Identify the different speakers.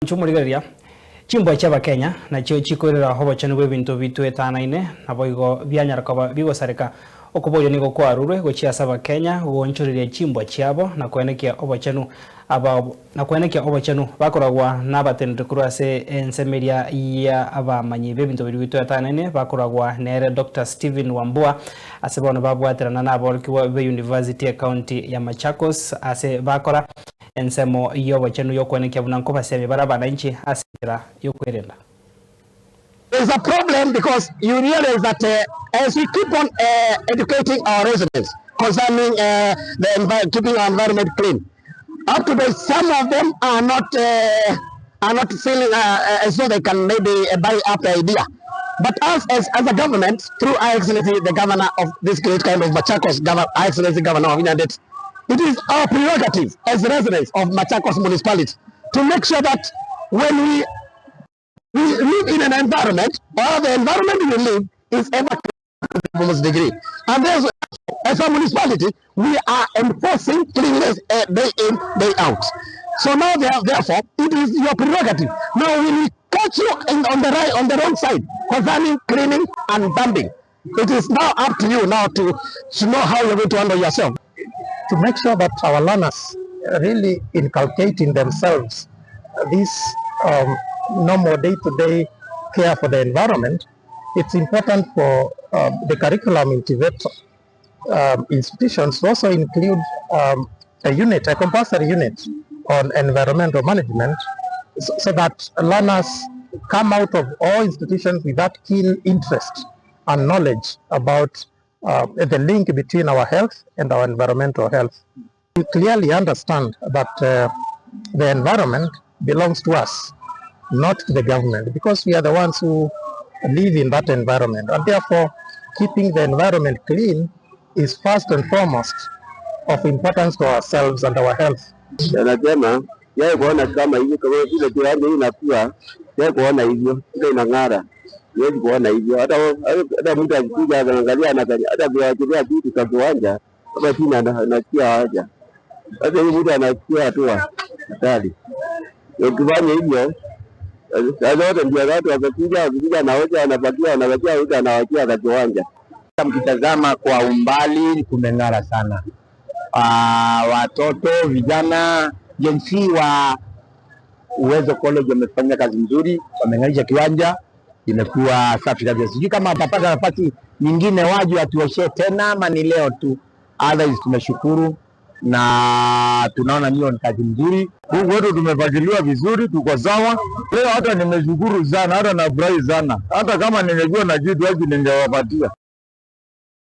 Speaker 1: Chumurigaria CHIMBWA CH'ABAKENYA NACHIO CHIKOIRERA OBOCHENU EBINTO BITU etanaine naboigo byanyaraka bigosareka okuboyo nigo kwarurwe gochia ABAKENYA gonchuriria CHIMBWA chiabo na kwenekia Obochenu bakoragwa n'abatendere kurase ensemeria ya Abamenyi b'ebinto bitu etanaine bakoragwa nere Dr. Stephen Wambua ase bono babwaterana n'aborkiwa be University County ya Machakos ase bakora ensemo y'Obochenu yokwenekia bunanko basebe barabana inchi asira yokwirenda.
Speaker 2: There's a problem because you realize that as we keep on educating our residents concerning keeping our environment clean, up to date, some of them are not feeling as though they can maybe buy up the idea. But us as a government, through Our Excellency, the governor of this great kind of Machakos, Our Excellency Governor of United, it is our prerogative as residents of Machakos municipality to make sure that when we live in an environment, or the environment we live is ever clean to the most degree. And therefore, as a municipality, we are enforcing cleanliness day in, day out. So now, therefore, it is your prerogative. Now, when we catch you on the wrong side concerning cleaning and dumping, it is now up to you now to know how you're going to handle yourself. To make sure that our learners really inculcate in themselves this normal day-to-day care for the environment, it's important for the curriculum in TVET institutions to also include a compulsory unit on environmental management, so that learners come out of all institutions with that keen interest and knowledge about the link between our health and our environmental health. We clearly understand that the environment belongs to us, not to the government, because we are the ones who live in that environment, and therefore keeping the environment clean is first and foremost of importance to ourselves and our health.
Speaker 3: Anasema yeye kuona kama hivi kama vile kiwanja hii inakuwa yeye kuona hivyo ile inang'ara, yeye kuona hivyo hata mtu akija anaangalia hata kuachilia kitu kwa kiwanja kama chini anasikia haja, hata hiyo mtu anasikia hatua hatari ukifanya hivyo. Sasa ndio watu wakija na hoja wanabakia huko anawachia kwa kiwanja.
Speaker 4: Mkitazama kwa umbali kumeng'ara sana. Watoto, vijana, jinsi wa Uwezo College wamefanya kazi nzuri, wameng'arisha kiwanja, imekuwa safi kabisa. Sijui kama atapata nafasi nyingine waje atuoshe tena ama ni leo tu. Otherwise tumeshukuru na tunaona niyo ni kazi nzuri.
Speaker 5: Huku wetu tumefagiliwa vizuri, tuko sawa. Leo hata nimeshukuru sana, hata nafurahi sana. Hata kama ningejua na kitu wapi ningewapatia.